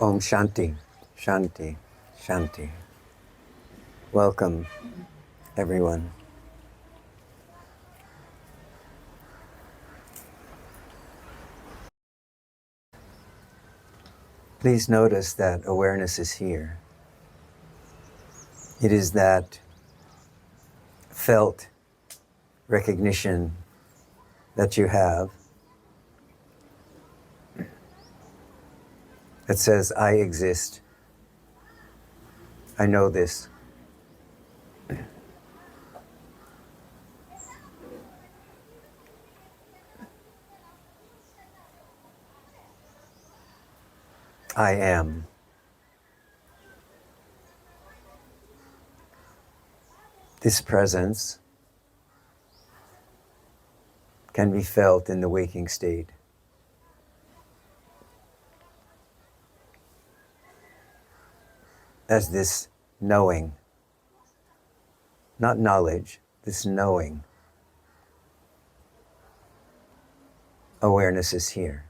Om Shanti, Shanti, Shanti. Welcome, everyone. Please notice that awareness is here. It is that felt recognition that you have that says, I exist. I know this. I am. This presence can be felt in the waking state. As this knowing, not knowledge, this knowing. Awareness is here.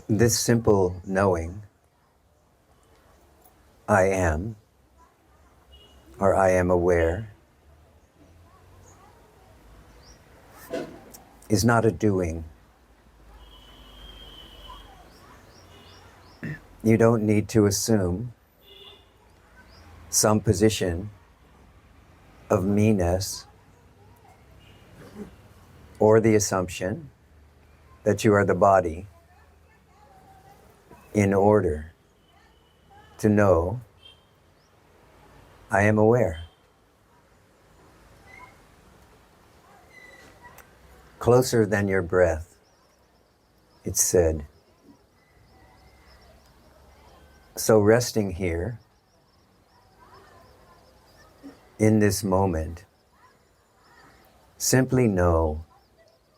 This simple knowing, I am, or I am aware, is not a doing. You don't need to assume some position of me-ness or the assumption that you are the body in order to know I am aware. Closer than your breath, it's said. So resting here in this moment, simply know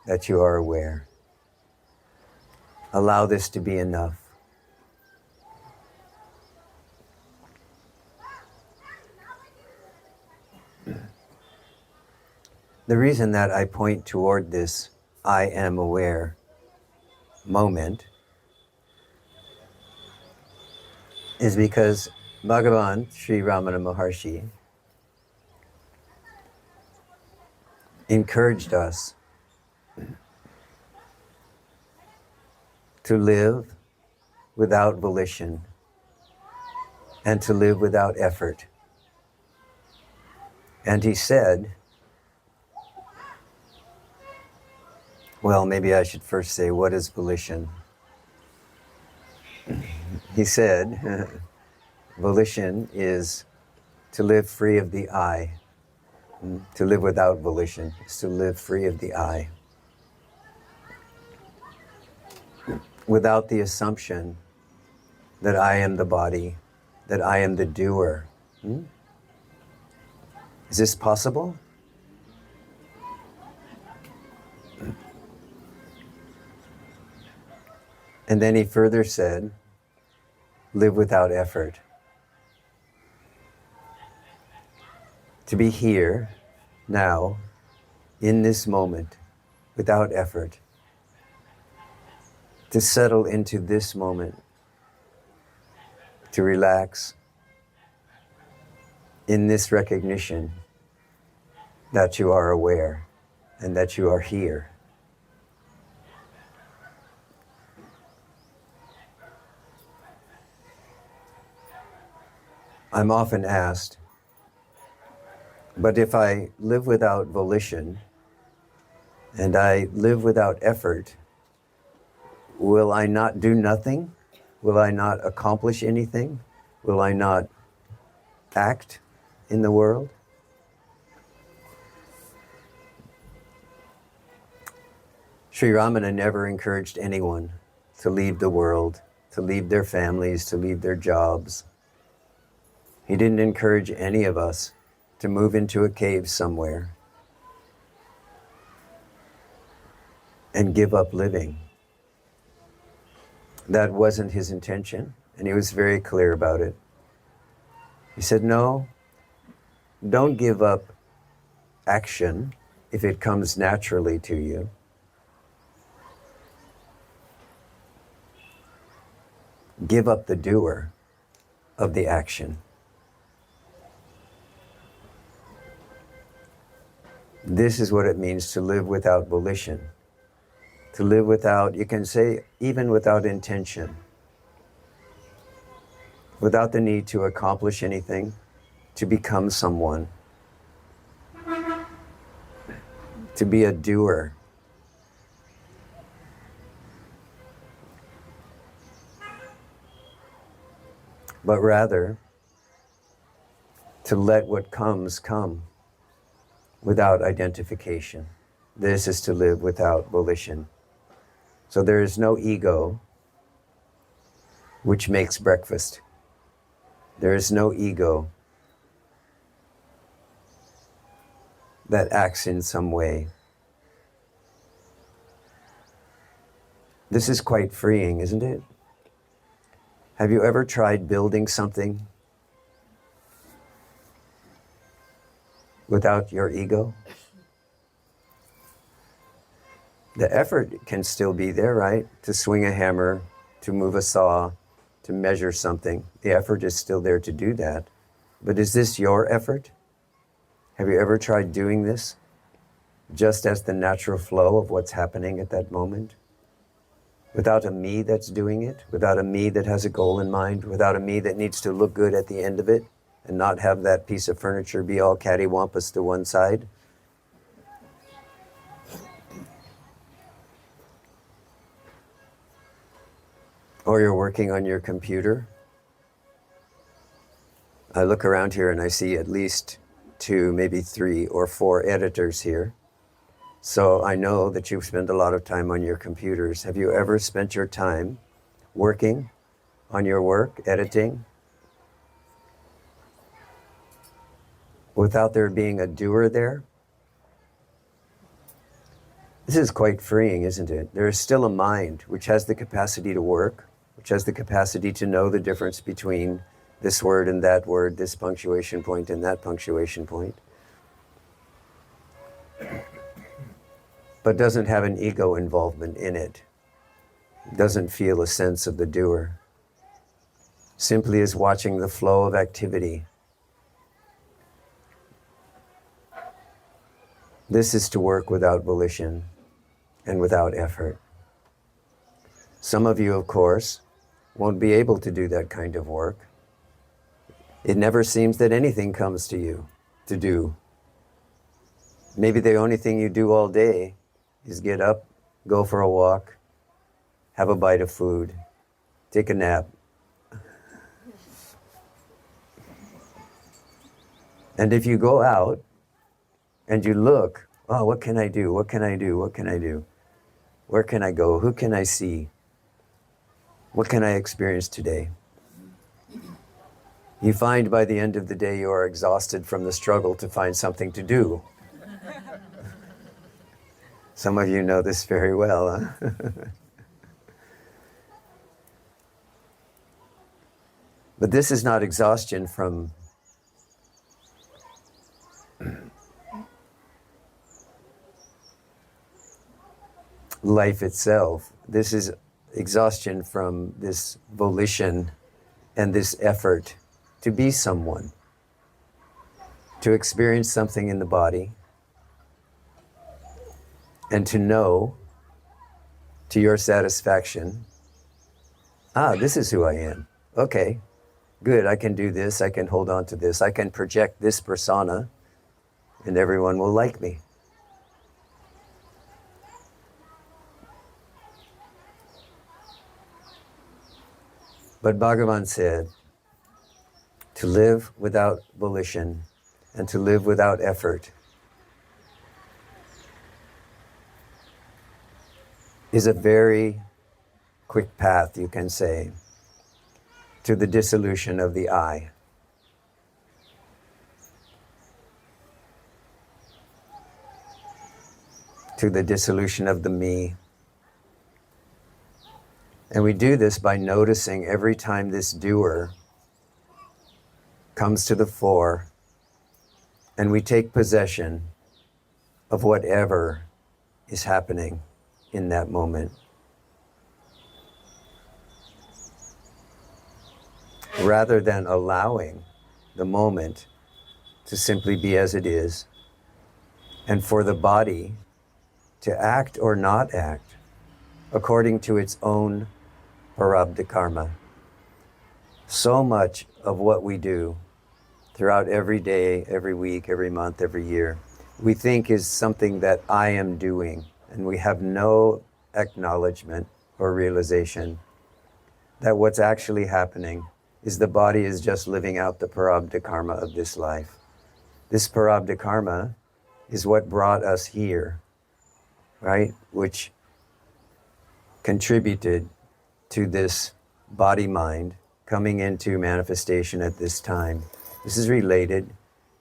that you are aware. Allow this to be enough. The reason that I point toward this I am aware moment is because Bhagavan Sri Ramana Maharshi encouraged us to live without volition and to live without effort. And he said, well, maybe I should first say, what is volition? He said, volition is to live free of the I. To live without volition is to live free of the I. Without the assumption that I am the body, that I am the doer. Is this possible? And then he further said, live without effort. To be here, now, in this moment, without effort. To settle into this moment. To relax in this recognition that you are aware and that you are here. I'm often asked, but if I live without volition and I live without effort, will I not do nothing? Will I not accomplish anything? Will I not act in the world? Sri Ramana never encouraged anyone to leave the world, to leave their families, to leave their jobs, He didn't encourage any of us to move into a cave somewhere and give up living. That wasn't his intention, and he was very clear about it. He said, no, don't give up action if it comes naturally to you. Give up the doer of the action. This is what it means to live without volition. To live without, you can say, even without intention. Without the need to accomplish anything, to become someone. To be a doer. But rather, to let what comes come without identification. This is to live without volition. So there is no ego which makes breakfast. There is no ego that acts in some way. This is quite freeing, isn't it? Have you ever tried building something without your ego? The effort can still be there, right? To swing a hammer, to move a saw, to measure something. The effort is still there to do that. But is this your effort? Have you ever tried doing this just as the natural flow of what's happening at that moment? Without a me that's doing it, without a me that has a goal in mind, without a me that needs to look good at the end of it and not have that piece of furniture be all cattywampus to one side. Or you're working on your computer. I look around here and I see at least 2, maybe 3 or 4 editors here. So I know that you spend a lot of time on your computers. Have you ever spent your time working on your work, editing, without there being a doer there? This is quite freeing, isn't it? There is still a mind which has the capacity to work, which has the capacity to know the difference between this word and that word, this punctuation point and that punctuation point, but doesn't have an ego involvement in it, doesn't feel a sense of the doer, simply is watching the flow of activity. This is to work without volition and without effort. Some of you, of course, won't be able to do that kind of work. It never seems that anything comes to you to do. Maybe the only thing you do all day is get up, go for a walk, have a bite of food, take a nap. And if you go out and you look, oh, what can I do? What can I do? What can I do? Where can I go? Who can I see? What can I experience today? You find by the end of the day you are exhausted from the struggle to find something to do. Some of you know this very well, huh? But this is not exhaustion from life itself. This is exhaustion from this volition and this effort to be someone, to experience something in the body, and to know to your satisfaction, this is who I am. Okay, good, I can do this, I can hold on to this, I can project this persona, and everyone will like me. But Bhagavan said, to live without volition and to live without effort is a very quick path, you can say, to the dissolution of the I. to the dissolution of the me. And we do this by noticing every time this doer comes to the fore and we take possession of whatever is happening in that moment. Rather than allowing the moment to simply be as it is, and for the body to act or not act according to its own prarabdha karma. So much of what we do throughout every day, every week, every month, every year, we think is something that I am doing, and we have no acknowledgement or realization that what's actually happening is the body is just living out the prarabdha karma of this life. This prarabdha karma is what brought us here, right? Which contributed to this body-mind coming into manifestation at this time. This is related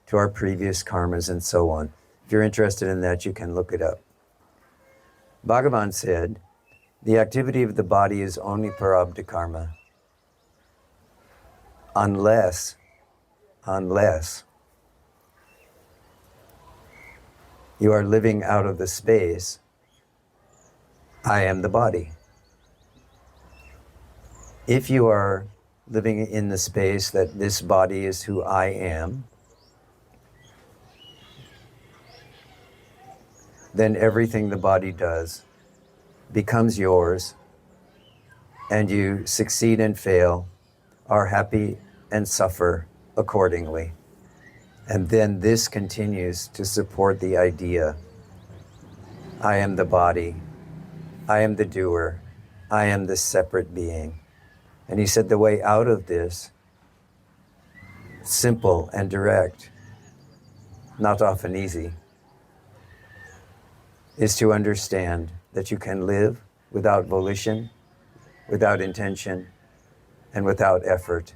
to our previous karmas and so on. If you're interested in that, you can look it up. Bhagavan said, the activity of the body is only prarabdha karma, unless you are living out of the space, I am the body. If you are living in the space that this body is who I am, then everything the body does becomes yours, and you succeed and fail, are happy and suffer accordingly. And then this continues to support the idea, I am the body, I am the doer, I am the separate being. And he said the way out of this, simple and direct, not often easy, is to understand that you can live without volition, without intention, and without effort,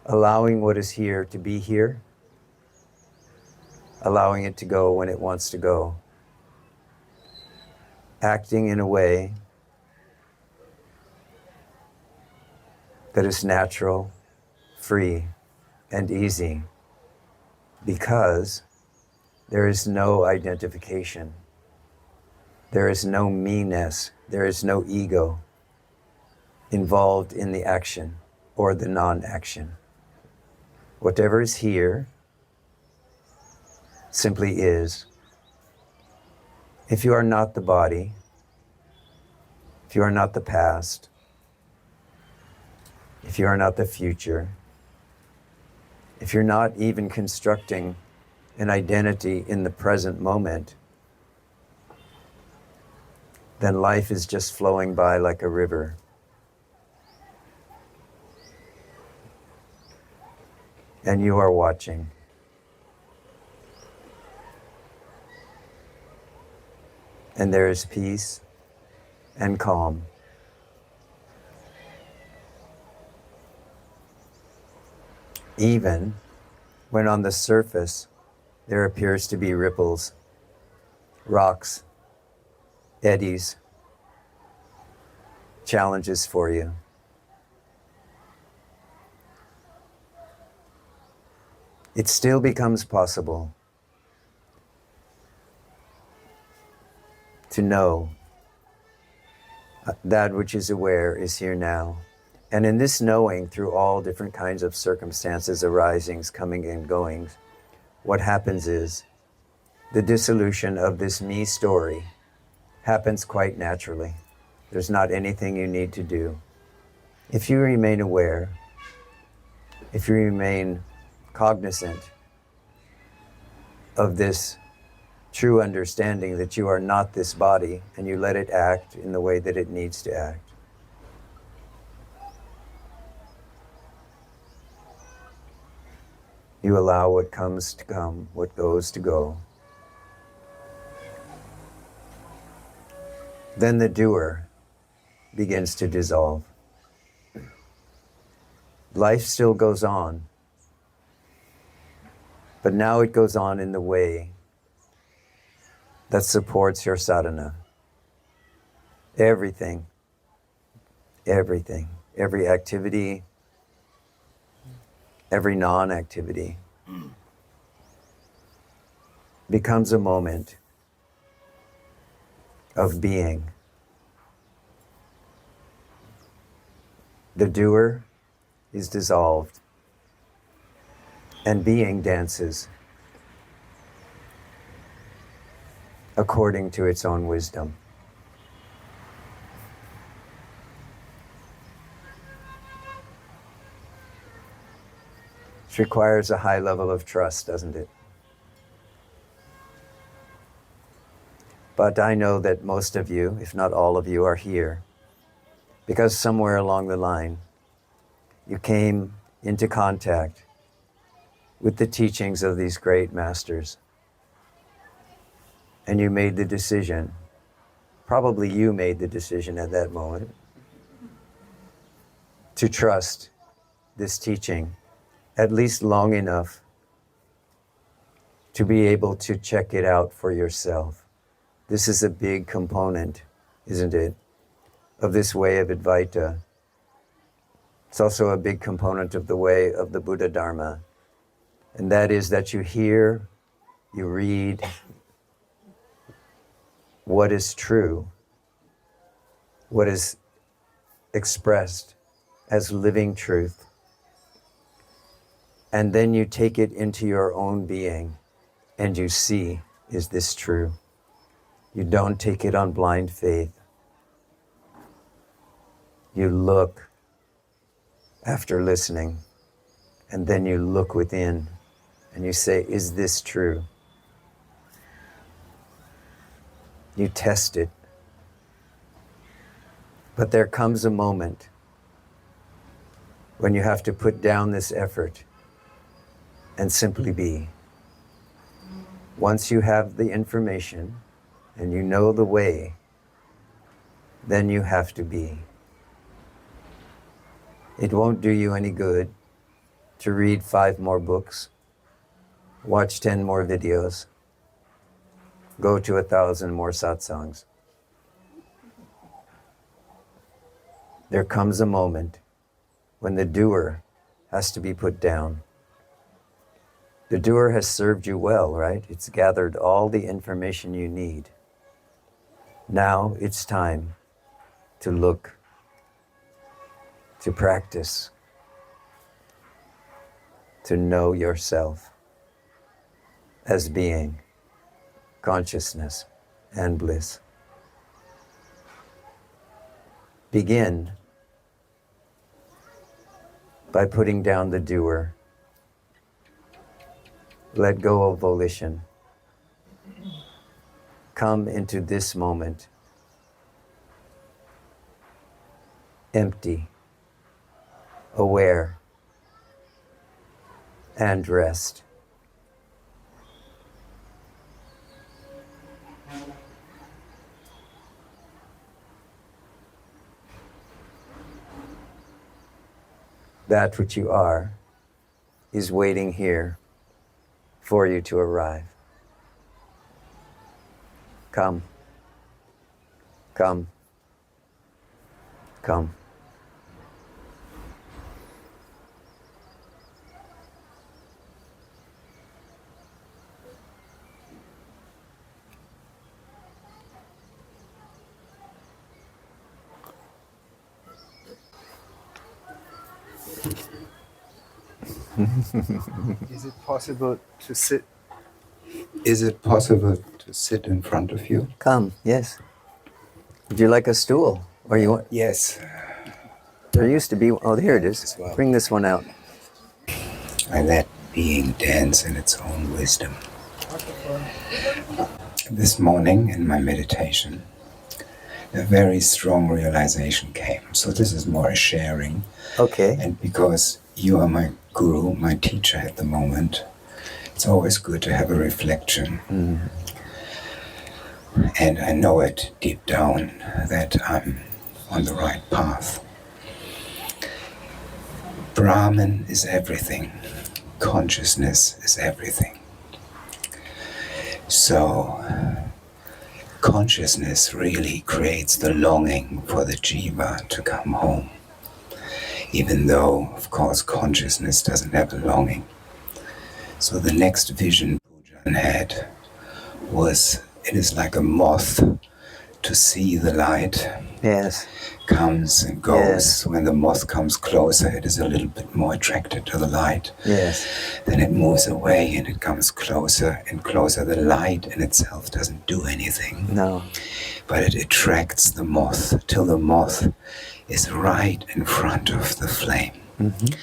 allowing what is here to be here, allowing it to go when it wants to go, acting in a way that is natural, free, and easy, because there is no identification. There is no me-ness. There is no ego involved in the action or the non-action. Whatever is here simply is. If you are not the body, if you are not the past, if you are not the future, if you're not even constructing an identity in the present moment, then life is just flowing by like a river. And you are watching. And there is peace and calm. Even when on the surface there appears to be ripples, rocks, eddies, challenges for you. It still becomes possible to know that which is aware is here now. And in this knowing, through all different kinds of circumstances, arisings, coming and goings, what happens is the dissolution of this me story happens quite naturally. There's not anything you need to do. If you remain aware, if you remain cognizant of this true understanding that you are not this body, and you let it act in the way that it needs to act, you allow what comes to come, what goes to go. Then the doer begins to dissolve. Life still goes on, but now it goes on in the way that supports your sadhana. Everything, everything, every activity, every non-activity becomes a moment of being. The doer is dissolved, and being dances according to its own wisdom. It requires a high level of trust, doesn't it? But I know that most of you, if not all of you, are here because somewhere along the line you came into contact with the teachings of these great masters and you made the decision, probably you made the decision at that moment, to trust this teaching at least long enough to be able to check it out for yourself. This is a big component, isn't it, of this way of advaita. It's also a big component of the way of the Buddha Dharma. And that is that you hear, you read what is true, what is expressed as living truth. And then you take it into your own being and you see, is this true? You don't take it on blind faith. You look after listening, and then you look within and you say, is this true? You test it. But there comes a moment when you have to put down this effort and simply be. Once you have the information and you know the way, then you have to be. It won't do you any good to read 5 more books, watch 10 more videos, go to 1,000 more satsangs. There comes a moment when the doer has to be put down. The doer has served you well, right? It's gathered all the information you need. Now it's time to look, to practice, to know yourself as being, consciousness, and bliss. Begin by putting down the doer. Let go of volition. Come into this moment, empty, aware, and rest. That which you are is waiting here for you to arrive. Come, come, come. Is it possible to sit? Is it possible to sit in front of you? Come, yes. Would you like a stool? Or you want? Yes. There used to be. Oh, here it is. Well. Bring this one out. I let being dance in its own wisdom. This morning in my meditation, a very strong realization came. So this is more a sharing. Okay. And because you are my guru, my teacher at the moment, it's always good to have a reflection. And I know it deep down that I'm on the right path. Brahman is everything. Consciousness is everything. So consciousness really creates the longing for the jiva to come home. Even though, of course, consciousness doesn't have the longing. So the next vision Pujan had was, it is like a moth to see the light. Yes. Comes and goes. Yes. When the moth comes closer, it is a little bit more attracted to the light. Yes. Then it moves away and it comes closer and closer. The light in itself doesn't do anything. No. But it attracts the moth till the moth is right in front of the flame. Mm-hmm.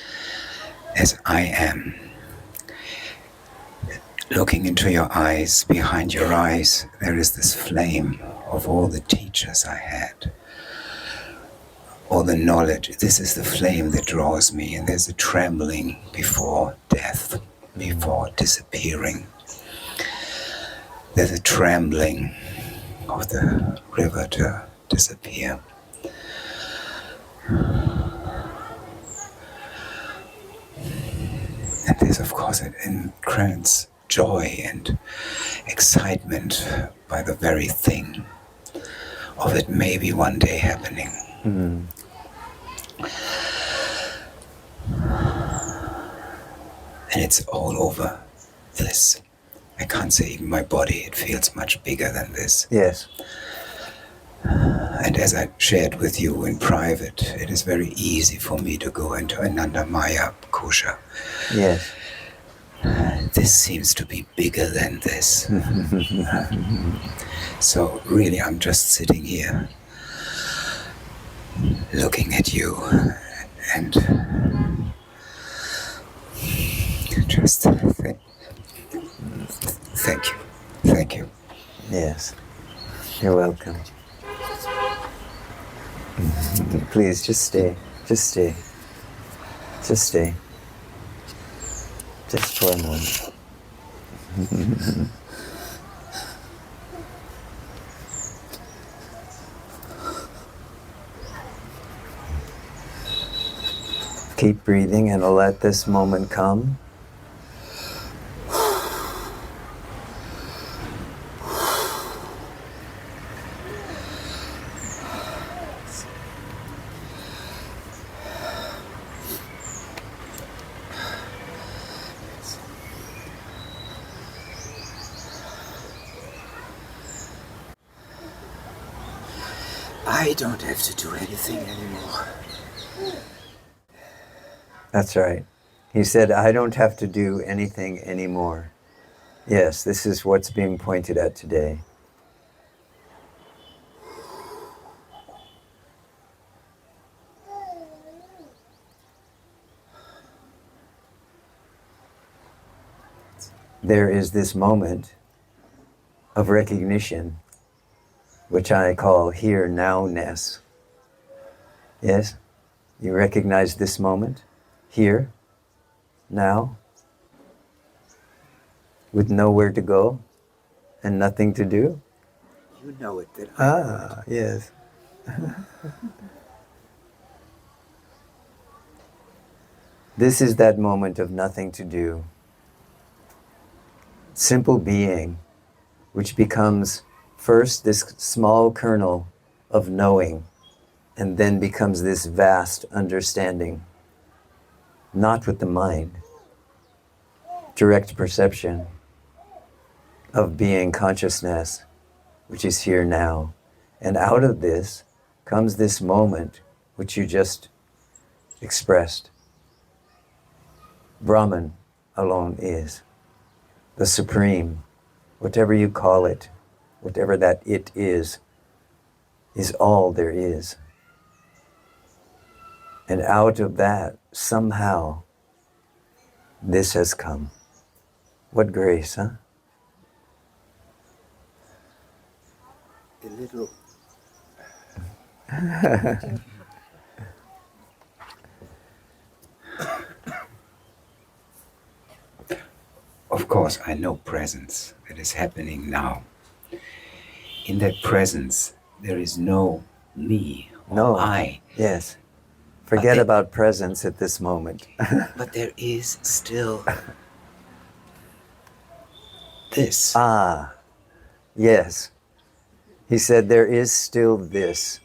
As I am. Looking into your eyes, behind your eyes, there is this flame of all the teachers I had. All the knowledge. This is the flame that draws me, and there's a trembling before death, before disappearing. There's a trembling of the river to disappear. And there's, of course, it increments joy and excitement by the very thing of it maybe one day happening. Mm. And it's all over this. I can't say even my body, it feels much bigger than this. Yes. And as I shared with you in private, it is very easy for me to go into Anandamaya kosha. Yes. This seems to be bigger than this. So really I'm just sitting here looking at you and just thank you. Thank you. Yes. You're welcome. Please, just stay. Just stay. Just stay. Just for a moment. Keep breathing and let this moment come. I don't have to do anything anymore. That's right. He said, I don't have to do anything anymore. Yes, this is what's being pointed at today. There is this moment of recognition, which I call here now-ness. Yes? You recognize this moment? Here? Now? With nowhere to go? And nothing to do? You know it that I Yes. This is that moment of nothing to do. Simple being, which becomes first this small kernel of knowing, and then becomes this vast understanding. Not with the mind. Direct perception of being consciousness, which is here now. And out of this comes this moment which you just expressed. Brahman alone is. The supreme, whatever you call it, whatever that it is all there is. And out of that, somehow, this has come. What grace, huh? a little. Of course, I know presence that is happening now. In that presence, there is no me or No. I. Yes. Forget about presence at this moment. But there is still this. Yes. He said, there is still this,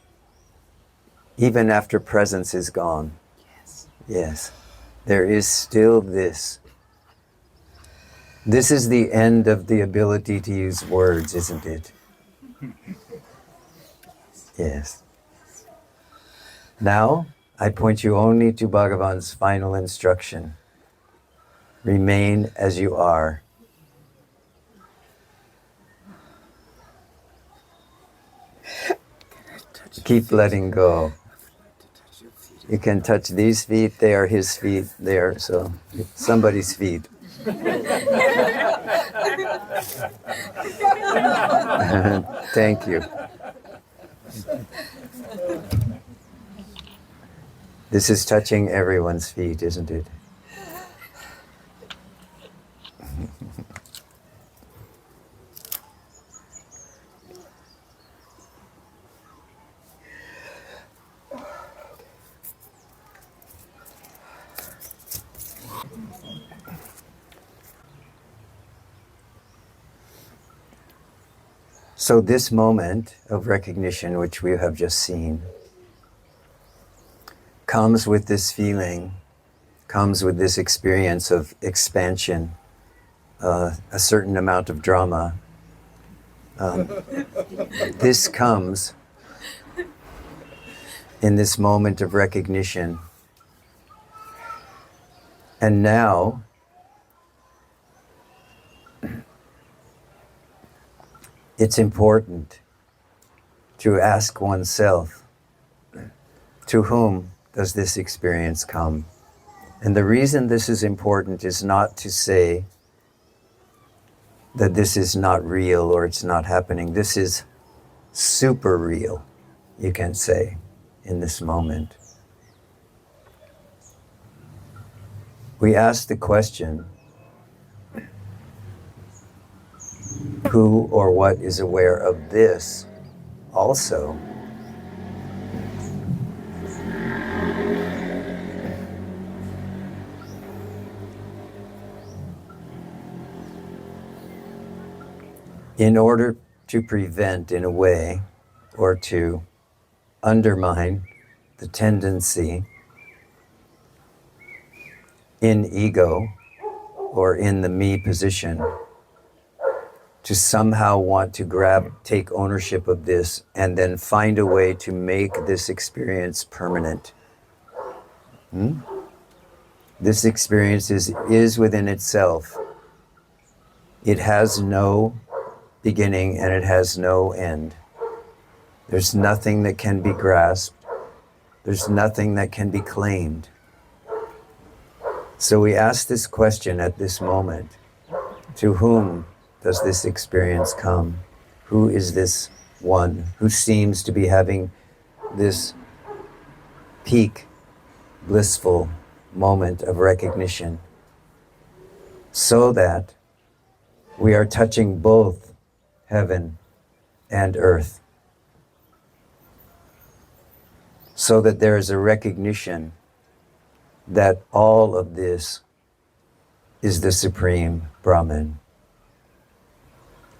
even after presence is gone. Yes. Yes, there is still this. This is the end of the ability to use words, isn't it? Yes. Now, I point you only to Bhagavan's final instruction. Remain as you are. Keep letting go. You can touch these feet, they are his feet, there, so somebody's feet. Thank you. This is touching everyone's feet, isn't it? So this moment of recognition, which we have just seen, comes with this feeling, comes with this experience of expansion, a certain amount of drama. This comes in this moment of recognition. And now, it's important to ask oneself, to whom does this experience come? And the reason this is important is not to say that this is not real or it's not happening. This is super real, you can say, in this moment. We ask the question, who or what is aware of this also? In order to prevent, in a way, or to undermine the tendency in ego or in the me position to somehow want to take ownership of this and then find a way to make this experience permanent. This experience is within itself. It has no beginning and it has no end. There's nothing that can be grasped. There's nothing that can be claimed. So we ask this question at this moment, to whom does this experience come? Who is this one who seems to be having this peak, blissful moment of recognition, so that we are touching both heaven and earth, so that there is a recognition that all of this is the Supreme Brahman.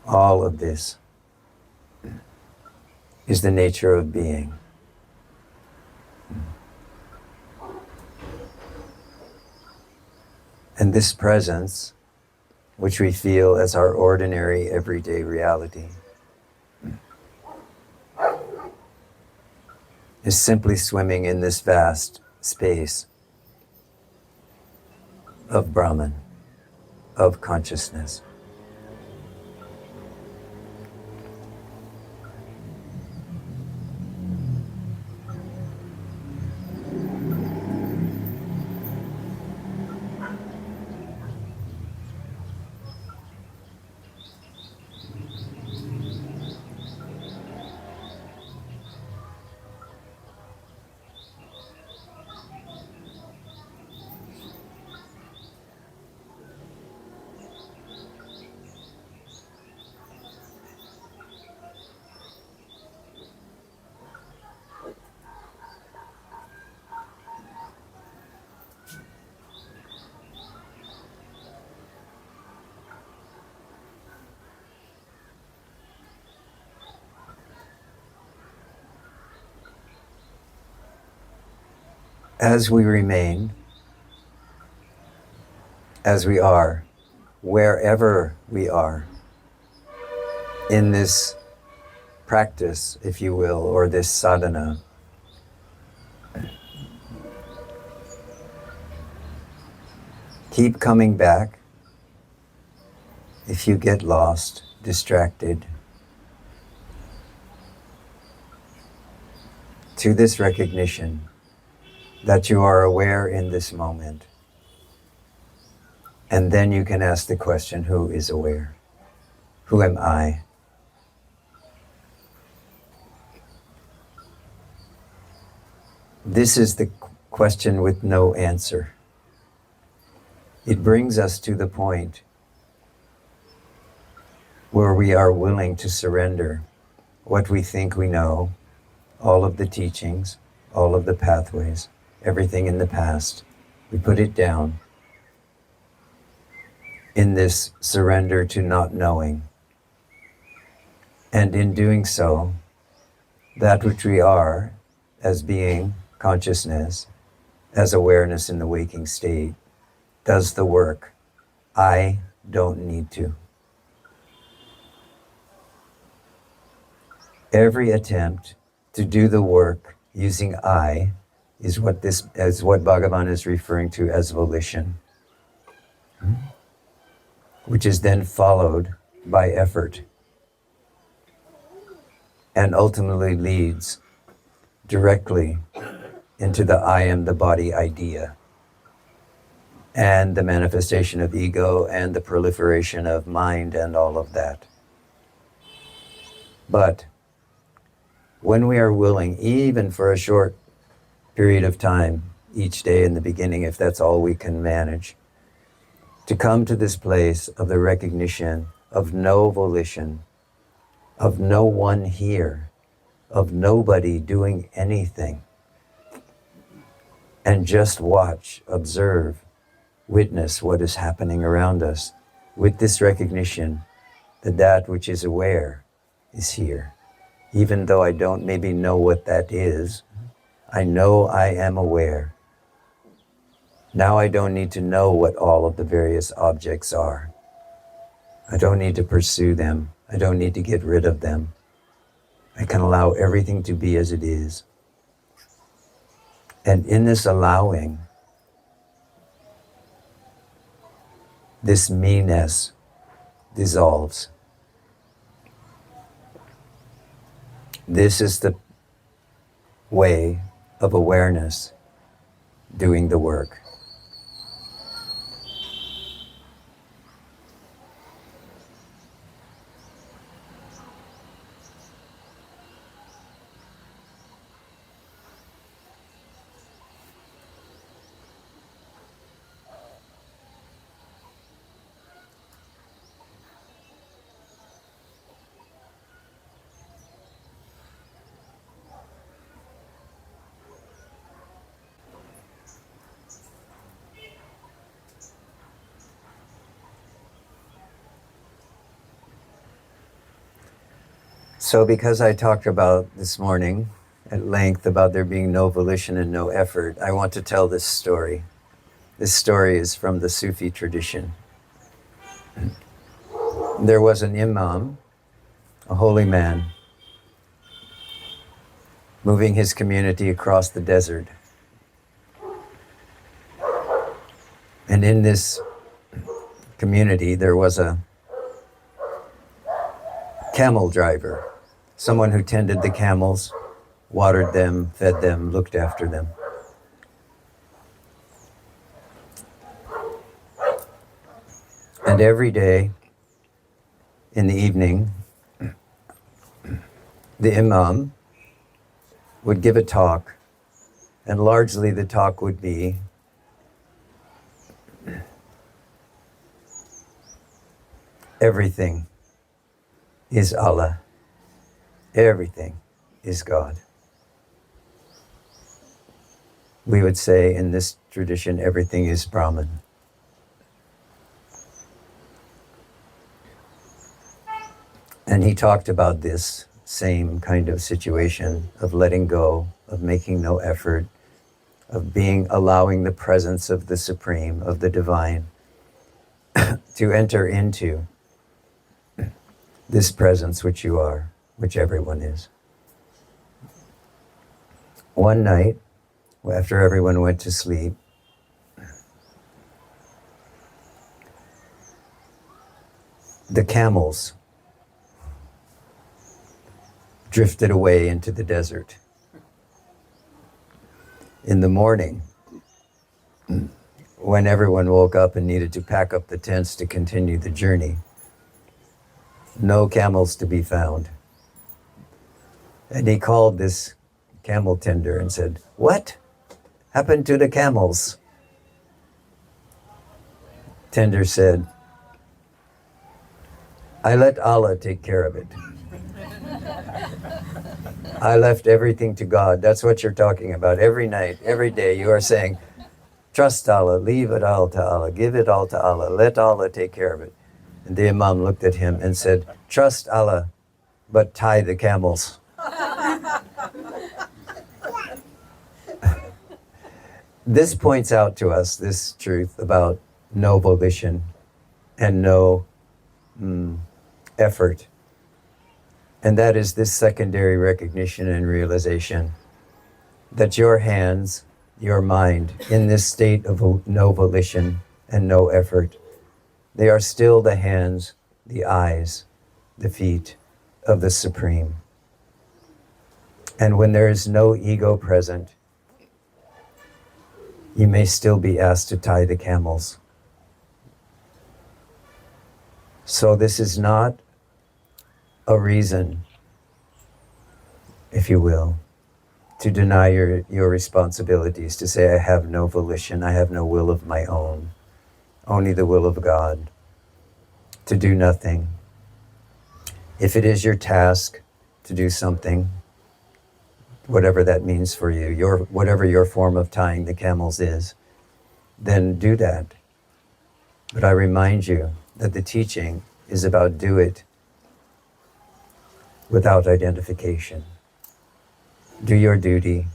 All of this is the nature of being. And this presence, which we feel as our ordinary everyday reality, is simply swimming in this vast space of Brahman, of consciousness. as we remain, as we are, wherever we are, in this practice, if you will, or this sadhana, keep coming back if you get lost, distracted, to this recognition that you are aware in this moment. And then you can ask the question, who is aware? Who am I? This is the question with no answer. It brings us to the point where we are willing to surrender what we think we know, all of the teachings, all of the pathways, everything in the past. We put it down in this surrender to not knowing. And in doing so, that which we are as being consciousness, as awareness in the waking state, does the work. I don't need to. Every attempt to do the work using I is what Bhagavan is referring to as volition, which is then followed by effort and ultimately leads directly into the I am the body idea and the manifestation of ego and the proliferation of mind and all of that. But when we are willing, even for a short period of time, each day in the beginning, if that's all we can manage, to come to this place of the recognition of no volition, of no one here, of nobody doing anything, and just watch, observe, witness what is happening around us with this recognition that that which is aware is here. Even though I don't maybe know what that is, I know I am aware. Now I don't need to know what all of the various objects are. I don't need to pursue them. I don't need to get rid of them. I can allow everything to be as it is. And in this allowing, this me-ness dissolves. This is the way of awareness doing the work. So because I talked about this morning at length about there being no volition and no effort, I want to tell this story. This story is from the Sufi tradition. There was an imam, a holy man, moving his community across the desert. And in this community, there was a camel driver, someone who tended the camels, watered them, fed them, looked after them. And every day in the evening, the imam would give a talk, and largely the talk would be everything is Allah. Everything is God. We would say in this tradition, everything is Brahman. And he talked about this same kind of situation of letting go, of making no effort, of being, allowing the presence of the Supreme, of the Divine, to enter into this presence which you are, which everyone is. One night, after everyone went to sleep, the camels drifted away into the desert. In the morning, when everyone woke up and needed to pack up the tents to continue the journey, no camels to be found. And he called this camel tender and said, "What happened to the camels?" Tender said, "I let Allah take care of it. I left everything to God." That's what you're talking about every night, every day. You are saying, trust Allah, leave it all to Allah, give it all to Allah, let Allah take care of it. And the Imam looked at him and said, "Trust Allah, but tie the camels." This points out to us this truth about no volition and no effort. And that is this secondary recognition and realization that your hands, your mind, in this state of no volition and no effort, they are still the hands, the eyes, the feet of the Supreme. And when there is no ego present, you may still be asked to tie the camels. So this is not a reason, if you will, to deny your responsibilities, to say, I have no volition, I have no will of my own, only the will of God, to do nothing. If it is your task to do something, whatever that means for you, whatever your form of tying the camels is, then do that. But I remind you that the teaching is about do it without identification. Do your duty,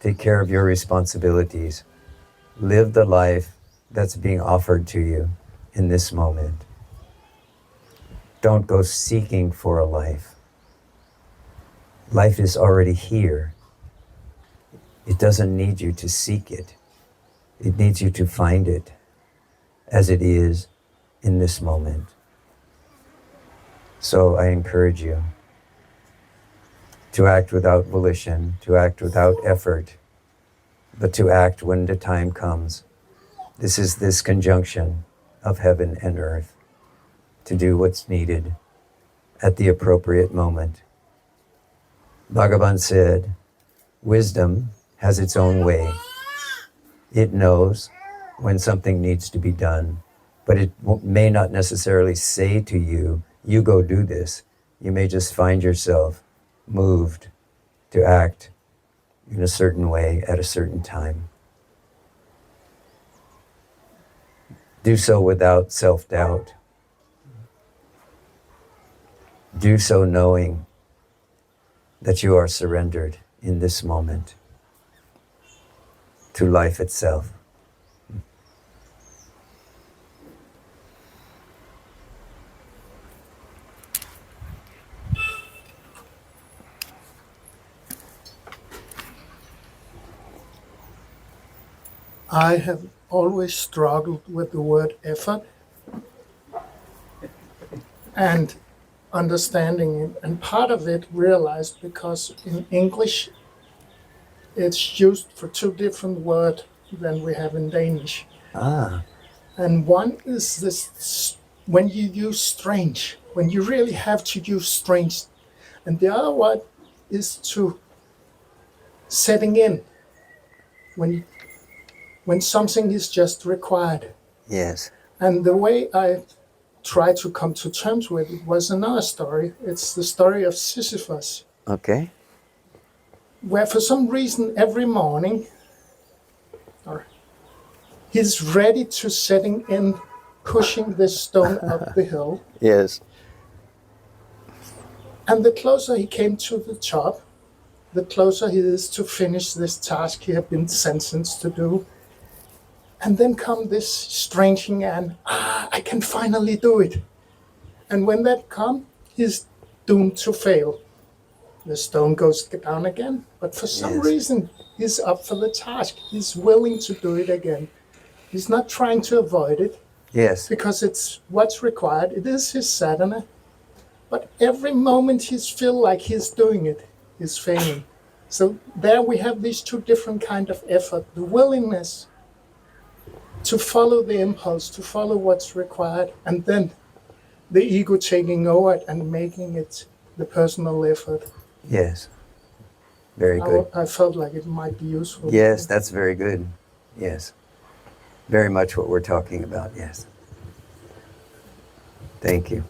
take care of your responsibilities, live the life that's being offered to you in this moment. Don't go seeking for a life. Life is already here. It doesn't need you to seek it. It needs you to find it as it is in this moment. So I encourage you to act without volition, to act without effort, but to act when the time comes. This is this conjunction of heaven and earth to do what's needed at the appropriate moment. Bhagavan said, wisdom has its own way. It knows when something needs to be done, but it may not necessarily say to you, you go do this. You may just find yourself moved to act in a certain way at a certain time. Do so without self-doubt. Do so knowing that you are surrendered in this moment to life itself. I have always struggled with the word effort and understanding it, and part of it realized because in English it's used for two different words than we have in Danish. And one is this, when you use strange, when you really have to use strange, and the other one is to setting in, when something is just required. Yes. And the way I tried to come to terms with it was another story. It's the story of Sisyphus, Okay. where for some reason every morning he's ready to setting in, pushing this stone up the hill. Yes. And the closer he came to the top, the closer he is to finish this task he has been sentenced to do. And then come this stranging and, I can finally do it. And when that comes, he's doomed to fail. The stone goes down again, but for some reason, he's up for the task. He's willing to do it again. He's not trying to avoid it. Yes. Because it's what's required. It is his sadhana. But every moment he's feel like he's doing it, he's failing. So there we have these two different kind of effort. The willingness to follow the impulse, to follow what's required, and then the ego taking over it and making it the personal effort. Yes. Very good. I felt like it might be useful. Yes, that's very good. Yes. Very much what we're talking about, yes. Thank you.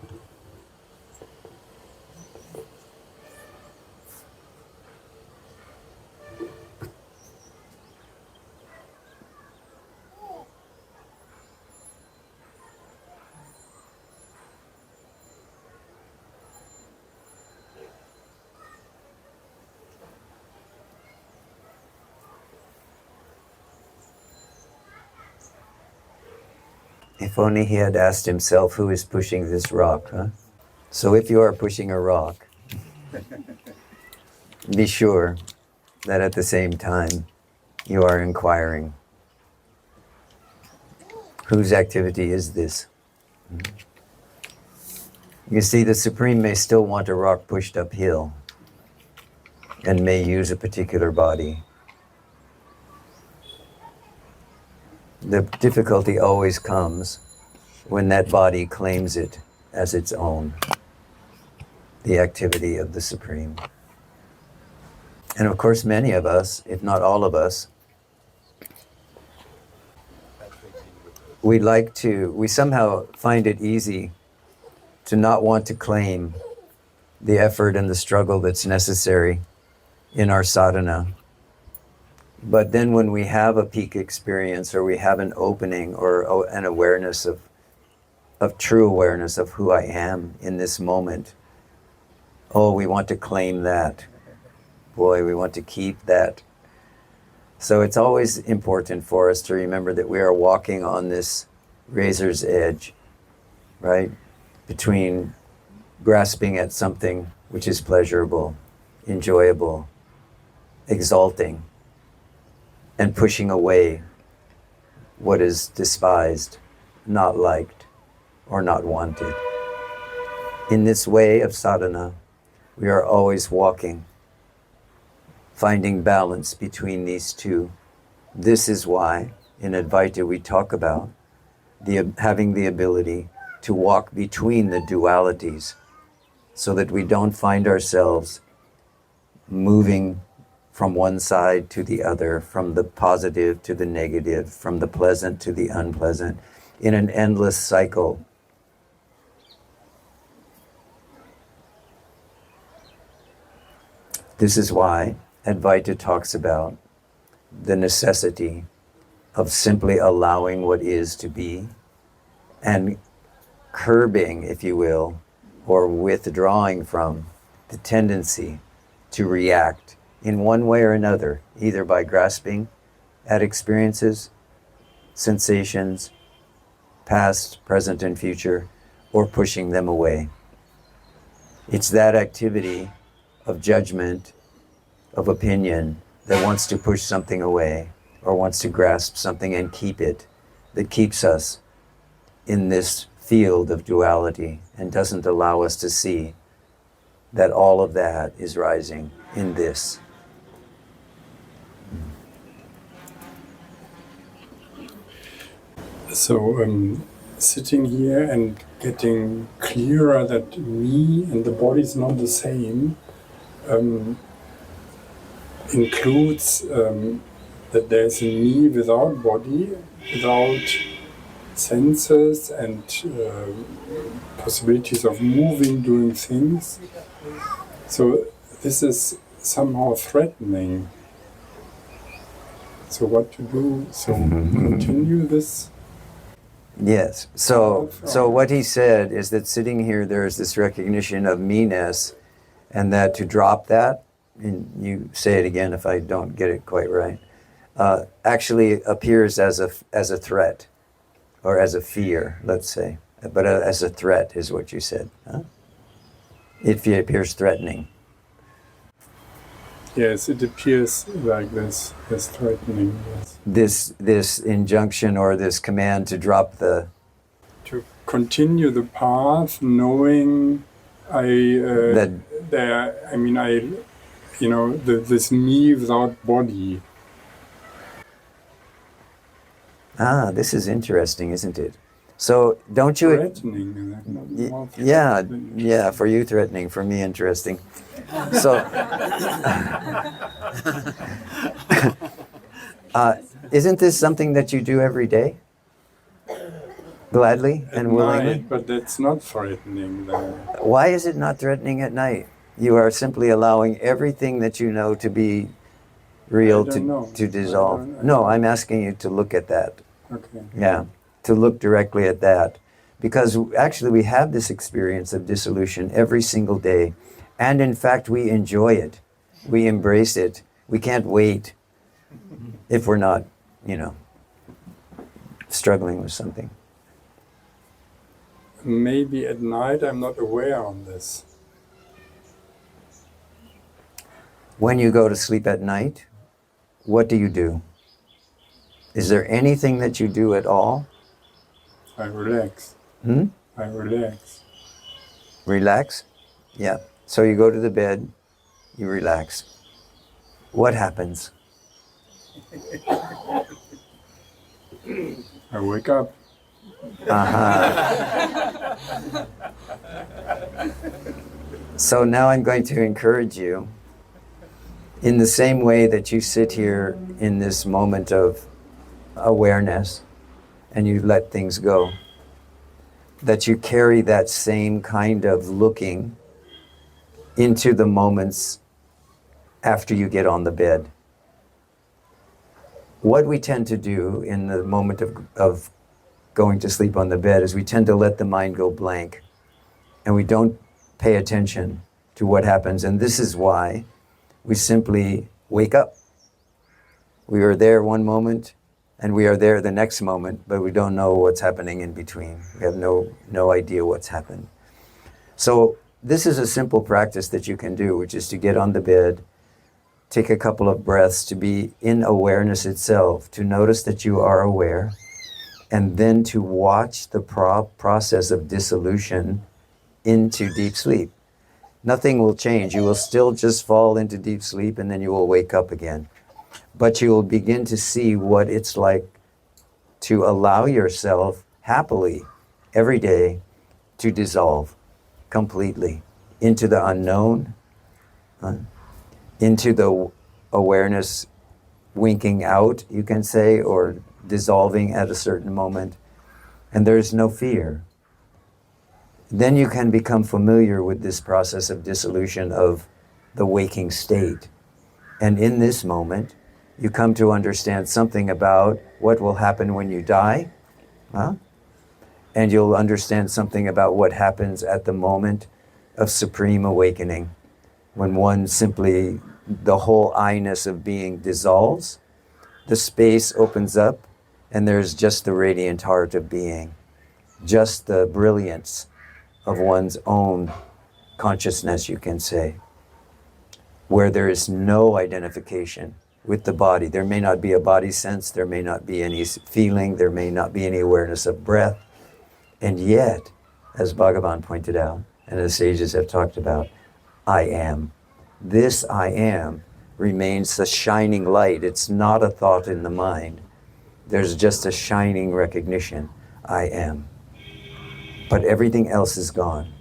If only he had asked himself, who is pushing this rock, huh? So if you are pushing a rock, be sure that at the same time you are inquiring, whose activity is this? You see, the Supreme may still want a rock pushed uphill and may use a particular body. The difficulty always comes when that body claims it as its own, the activity of the Supreme. And of course, many of us, if not all of us, we somehow find it easy to not want to claim the effort and the struggle that's necessary in our sadhana. But then when we have a peak experience, or we have an opening, or an awareness of true awareness of who I am in this moment, oh, we want to claim that. Boy, we want to keep that. So it's always important for us to remember that we are walking on this razor's edge, right? Between grasping at something which is pleasurable, enjoyable, exalting, and pushing away what is despised, not liked, or not wanted. In this way of sadhana, we are always walking, finding balance between these two. This is why in Advaita we talk about having the ability to walk between the dualities, so that we don't find ourselves moving from one side to the other, from the positive to the negative, from the pleasant to the unpleasant, in an endless cycle. This is why Advaita talks about the necessity of simply allowing what is to be, and curbing, if you will, or withdrawing from the tendency to react in one way or another, either by grasping at experiences, sensations, past, present, and future, or pushing them away. It's that activity of judgment, of opinion, that wants to push something away, or wants to grasp something and keep it, that keeps us in this field of duality and doesn't allow us to see that all of that is rising in this. So sitting here and getting clearer that me and the body is not the same includes that there's a me without body, without senses and possibilities of moving, doing things. So this is somehow threatening. So what to do? So continue this. Yes. So what he said is that sitting here, there is this recognition of me-ness, and that to drop that and you say it again if I don't get it quite right, actually appears as a threat, or as a fear, let's say. But as a threat is what you said. Huh? It appears threatening. Yes, it appears like this, as threatening. Yes. This injunction or this command to drop the... To continue the path, knowing this me without body. This is interesting, isn't it? So don't you... Threatening. Yeah, for you threatening, for me interesting. So, isn't this something that you do every day? Gladly and willingly? Night, but that's not threatening then. Why is it not threatening at night? You are simply allowing everything that you know to be real, to dissolve. No, I'm asking you to look at that. Okay. Yeah, to look directly at that. Because actually we have this experience of dissolution every single day. And in fact, we enjoy it. We embrace it. We can't wait if we're not, struggling with something. Maybe at night I'm not aware of this. When you go to sleep at night, what do you do? Is there anything that you do at all? I relax. I relax. Relax? Yeah. So you go to the bed, you relax. What happens? I wake up. So now I'm going to encourage you, in the same way that you sit here in this moment of awareness and you let things go, that you carry that same kind of looking into the moments after you get on the bed. What we tend to do in the moment of going to sleep on the bed is we tend to let the mind go blank, and we don't pay attention to what happens. And this is why we simply wake up. We are there one moment and we are there the next moment, but we don't know what's happening in between. We have no idea what's happened. So this is a simple practice that you can do, which is to get on the bed, take a couple of breaths to be in awareness itself, to notice that you are aware, and then to watch the process of dissolution into deep sleep. Nothing will change. You will still just fall into deep sleep and then you will wake up again. But you will begin to see what it's like to allow yourself happily every day to dissolve completely into the unknown, into the awareness winking out, you can say, or dissolving at a certain moment, and there's no fear. Then you can become familiar with this process of dissolution of the waking state. And in this moment, you come to understand something about what will happen when you die, and you'll understand something about what happens at the moment of supreme awakening, when one simply, the whole I-ness of being dissolves, the space opens up, and there's just the radiant heart of being, just the brilliance of one's own consciousness, you can say, where there is no identification with the body. There may not be a body sense, there may not be any feeling, there may not be any awareness of breath, and yet, as Bhagavan pointed out, and as sages have talked about, I am. This I am remains the shining light. It's not a thought in the mind. There's just a shining recognition, I am. But everything else is gone.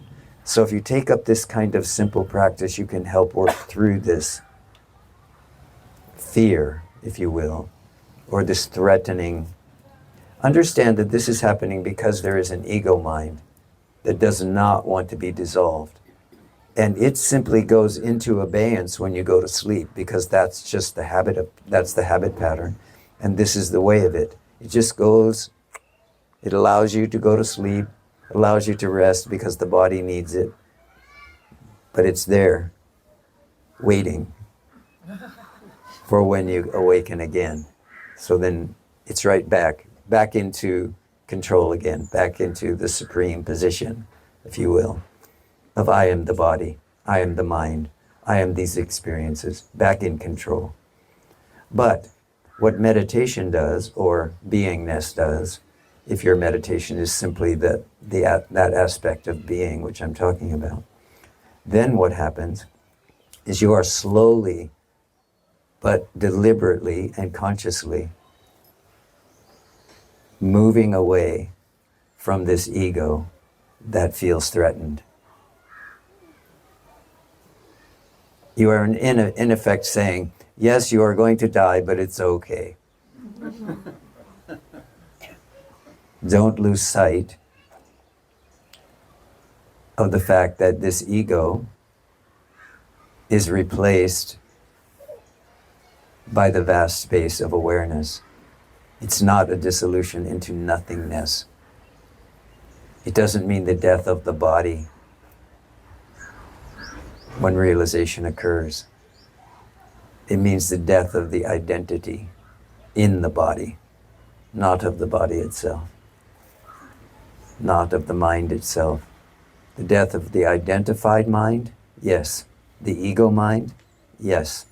So if you take up this kind of simple practice, you can help work through this fear, if you will, or this threatening. Understand that this is happening because there is an ego mind that does not want to be dissolved. And it simply goes into abeyance when you go to sleep, because that's just the habit pattern. And this is the way of it. It just goes, it allows you to go to sleep, allows you to rest because the body needs it. But it's there, waiting for when you awaken again. So then it's right back into control again, back into the supreme position, if you will, of I am the body, I am the mind, I am these experiences, back in control. But what meditation does, or beingness does, if your meditation is simply that aspect of being which I'm talking about, then what happens is you are slowly but deliberately and consciously moving away from this ego that feels threatened. You are in effect saying, yes, you are going to die, but it's okay. Don't lose sight of the fact that this ego is replaced by the vast space of awareness. It's not a dissolution into nothingness. It doesn't mean the death of the body when realization occurs. It means the death of the identity in the body, not of the body itself, not of the mind itself. The death of the identified mind, yes. The ego mind, yes.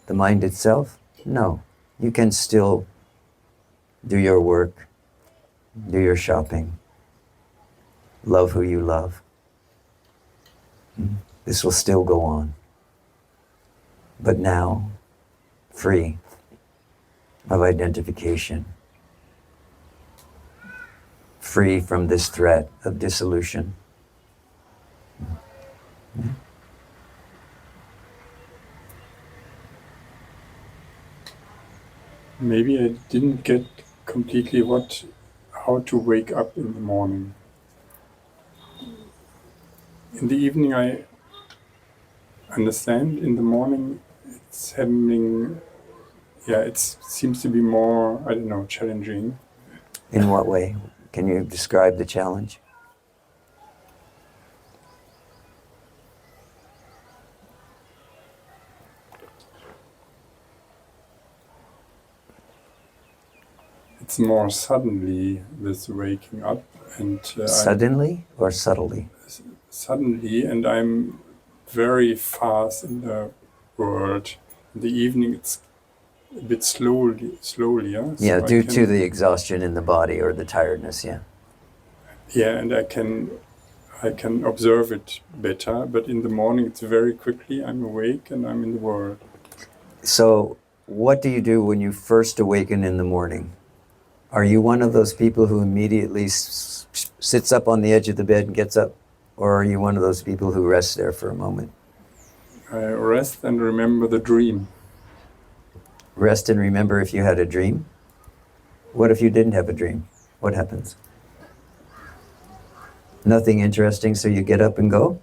The mind itself, no. You can still do your work, do your shopping, love who you love. This will still go on. But now, free of identification, free from this threat of dissolution. Maybe I didn't get completely how to wake up in the morning. In the evening I understand, in the morning it's happening, it seems to be more, I don't know, challenging. In what way? Can you describe the challenge? It's more suddenly, this waking up, and suddenly or subtly? Suddenly, and I'm very fast in the world. In the evening it's a bit slowly, yeah? Yeah, due to the exhaustion in the body or the tiredness, yeah. Yeah, and I can observe it better, but in the morning it's very quickly, I'm awake and I'm in the world. So what do you do when you first awaken in the morning? Are you one of those people who immediately sits up on the edge of the bed and gets up? Or are you one of those people who rests there for a moment? I rest and remember the dream. Rest and remember if you had a dream? What if you didn't have a dream? What happens? Nothing interesting, so you get up and go?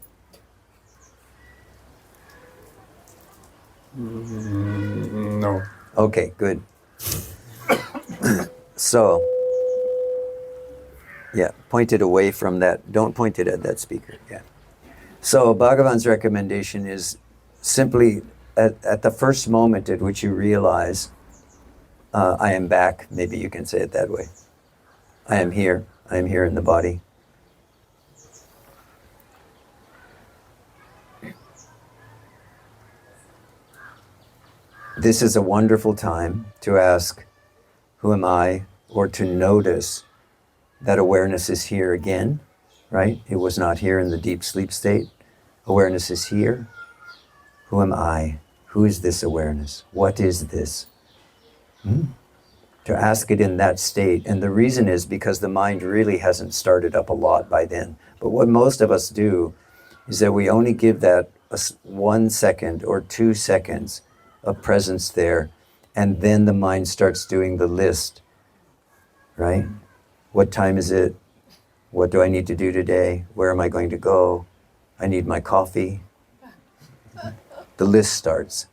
No. Okay, good. So, yeah, point it away from that. Don't point it at that speaker. Yeah. So Bhagavan's recommendation is simply at the first moment at which you realize, I am back, maybe you can say it that way. I am here in the body. This is a wonderful time to ask, who am I? Or to notice that awareness is here again, right? It was not here in the deep sleep state. Awareness is here. Who am I? Who is this awareness? What is this? To ask it in that state. And the reason is because the mind really hasn't started up a lot by then. But what most of us do is that we only give that 1 second or 2 seconds of presence there, and then the mind starts doing the list, right? What time is it? What do I need to do today? Where am I going to go? I need my coffee. The list starts.